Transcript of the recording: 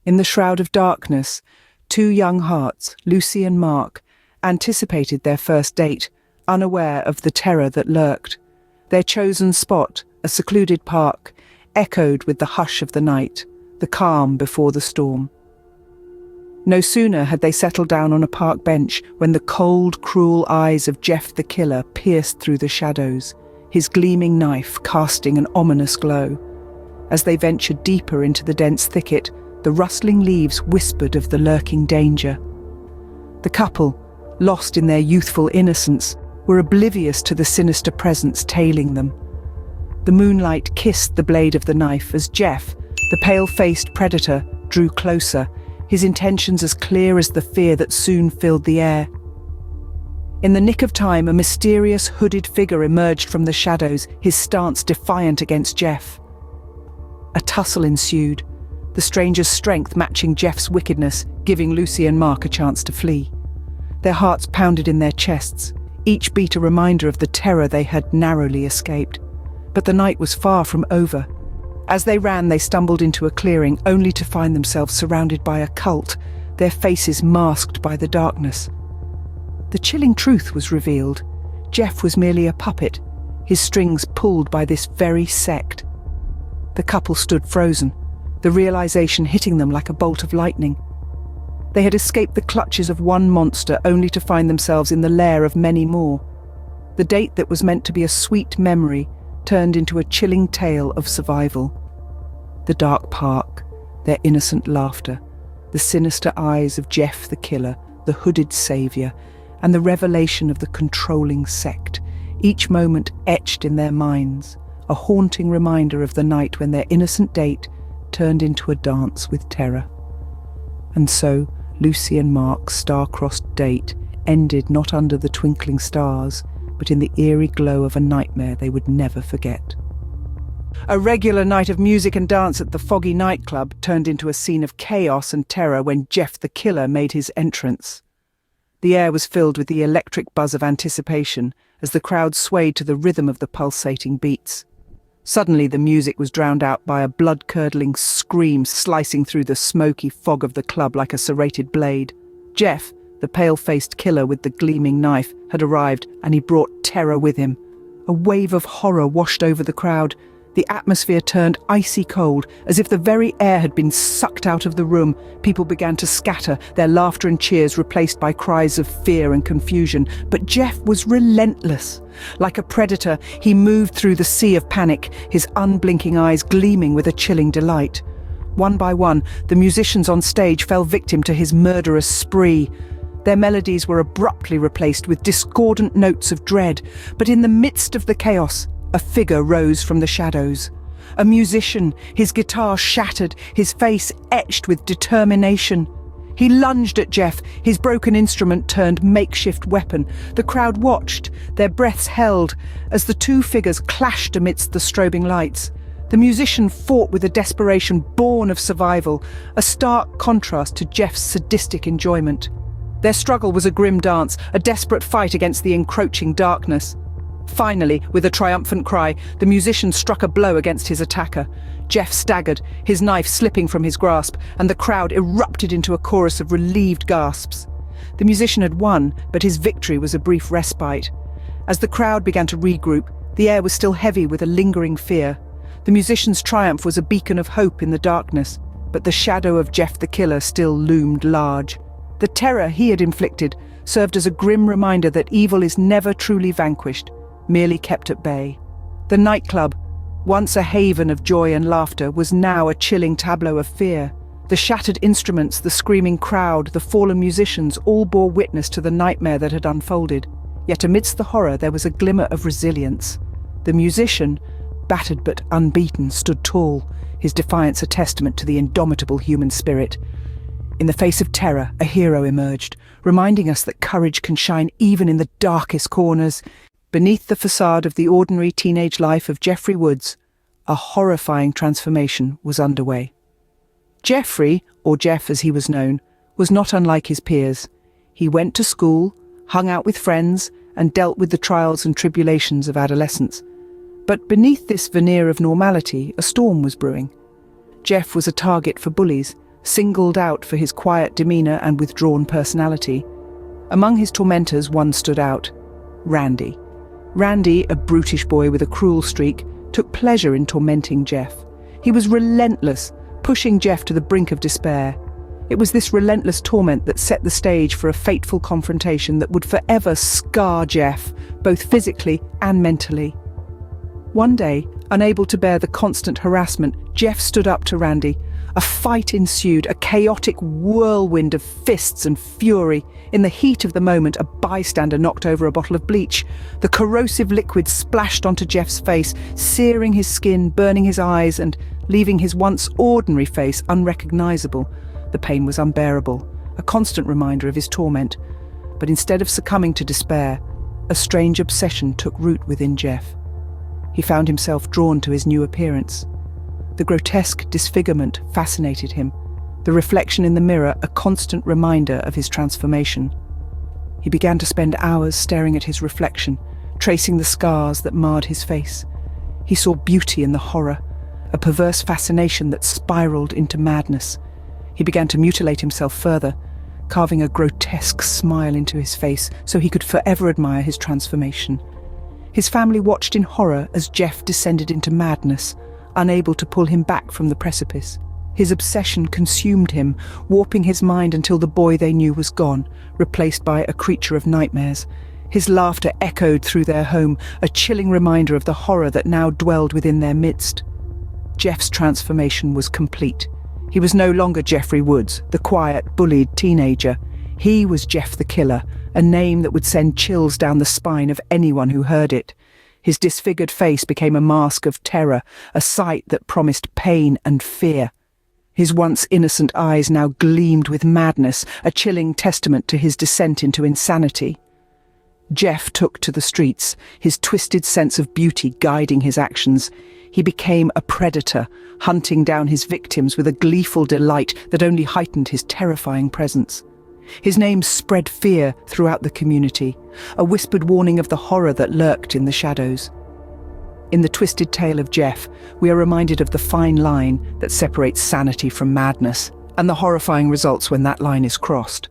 In the shroud of darkness, two young hearts, Lucy and Mark, anticipated their first date, unaware of the terror that lurked. Their chosen spot, a secluded park, echoed with the hush of the night, the calm before the storm. No sooner had they settled down on a park bench when the cold, cruel eyes of Jeff the Killer pierced through the shadows, his gleaming knife casting an ominous glow. As they ventured deeper into the dense thicket, the rustling leaves whispered of the lurking danger. The couple, lost in their youthful innocence, were oblivious to the sinister presence tailing them. The moonlight kissed the blade of the knife as Jeff, the pale-faced predator, drew closer, his intentions as clear as the fear that soon filled the air. In the nick of time, a mysterious hooded figure emerged from the shadows, his stance defiant against Jeff. A tussle ensued, the stranger's strength matching Jeff's wickedness, giving Lucy and Mark a chance to flee. Their hearts pounded in their chests, each beat a reminder of the terror they had narrowly escaped. But the night was far from over. As they ran, they stumbled into a clearing, only to find themselves surrounded by a cult, their faces masked by the darkness. The chilling truth was revealed. Jeff was merely a puppet, his strings pulled by this very sect. The couple stood frozen, the realization hitting them like a bolt of lightning. They had escaped the clutches of one monster only to find themselves in the lair of many more. The date that was meant to be a sweet memory turned into a chilling tale of survival. The dark park, their innocent laughter, the sinister eyes of Jeff the Killer, the hooded savior, and the revelation of the controlling sect, each moment etched in their minds, a haunting reminder of the night when their innocent date turned into a dance with terror. And so, Lucy and Mark's star-crossed date ended not under the twinkling stars, but in the eerie glow of a nightmare they would never forget. A regular night of music and dance at the foggy nightclub turned into a scene of chaos and terror when Jeff the Killer made his entrance. The air was filled with the electric buzz of anticipation as the crowd swayed to the rhythm of the pulsating beats. Suddenly the music was drowned out by a blood-curdling scream slicing through the smoky fog of the club like a serrated blade. Jeff, the pale-faced killer with the gleaming knife, had arrived, and he brought terror with him. A wave of horror washed over the crowd. The atmosphere turned icy cold, as if the very air had been sucked out of the room. People began to scatter, their laughter and cheers replaced by cries of fear and confusion. But Jeff was relentless. Like a predator, he moved through the sea of panic, his unblinking eyes gleaming with a chilling delight. One by one, the musicians on stage fell victim to his murderous spree. Their melodies were abruptly replaced with discordant notes of dread, but in the midst of the chaos, a figure rose from the shadows. A musician, his guitar shattered, his face etched with determination. He lunged at Jeff, his broken instrument turned makeshift weapon. The crowd watched, their breaths held, as the two figures clashed amidst the strobing lights. The musician fought with a desperation born of survival, a stark contrast to Jeff's sadistic enjoyment. Their struggle was a grim dance, a desperate fight against the encroaching darkness. Finally, with a triumphant cry, the musician struck a blow against his attacker. Jeff staggered, his knife slipping from his grasp, and the crowd erupted into a chorus of relieved gasps. The musician had won, but his victory was a brief respite. As the crowd began to regroup, the air was still heavy with a lingering fear. The musician's triumph was a beacon of hope in the darkness, but the shadow of Jeff the Killer still loomed large. The terror he had inflicted served as a grim reminder that evil is never truly vanquished, merely kept at bay. The nightclub, once a haven of joy and laughter, was now a chilling tableau of fear. The shattered instruments, the screaming crowd, the fallen musicians all bore witness to the nightmare that had unfolded. Yet amidst the horror there was a glimmer of resilience. The musician, battered but unbeaten, stood tall, his defiance a testament to the indomitable human spirit. In the face of terror, a hero emerged, reminding us that courage can shine even in the darkest corners. Beneath the facade of the ordinary teenage life of Jeffrey Woods, a horrifying transformation was underway. Jeffrey, or Jeff as he was known, was not unlike his peers. He went to school, hung out with friends, and dealt with the trials and tribulations of adolescence. But beneath this veneer of normality, a storm was brewing. Jeff was a target for bullies, singled out for his quiet demeanor and withdrawn personality. Among his tormentors, one stood out: Randy. Randy, a brutish boy with a cruel streak, took pleasure in tormenting Jeff. He was relentless, pushing Jeff to the brink of despair. It was this relentless torment that set the stage for a fateful confrontation that would forever scar Jeff, both physically and mentally. One day, unable to bear the constant harassment, Jeff stood up to Randy. A fight ensued, a chaotic whirlwind of fists and fury. In the heat of the moment, a bystander knocked over a bottle of bleach. The corrosive liquid splashed onto Jeff's face, searing his skin, burning his eyes, and leaving his once ordinary face unrecognizable. The pain was unbearable, a constant reminder of his torment. But instead of succumbing to despair, a strange obsession took root within Jeff. He found himself drawn to his new appearance. The grotesque disfigurement fascinated him, the reflection in the mirror a constant reminder of his transformation. He began to spend hours staring at his reflection, tracing the scars that marred his face. He saw beauty in the horror, a perverse fascination that spiraled into madness. He began to mutilate himself further, carving a grotesque smile into his face so he could forever admire his transformation. His family watched in horror as Jeff descended into madness, unable to pull him back from the precipice. His obsession consumed him, warping his mind until the boy they knew was gone, replaced by a creature of nightmares. His laughter echoed through their home, a chilling reminder of the horror that now dwelled within their midst. Jeff's transformation was complete. He was no longer Jeffrey Woods, the quiet, bullied teenager. He was Jeff the Killer, a name that would send chills down the spine of anyone who heard it. His disfigured face became a mask of terror, a sight that promised pain and fear. His once innocent eyes now gleamed with madness, a chilling testament to his descent into insanity. Jeff took to the streets, his twisted sense of beauty guiding his actions. He became a predator, hunting down his victims with a gleeful delight that only heightened his terrifying presence. His name spread fear throughout the community, a whispered warning of the horror that lurked in the shadows. In the twisted tale of Jeff, we are reminded of the fine line that separates sanity from madness, and the horrifying results when that line is crossed.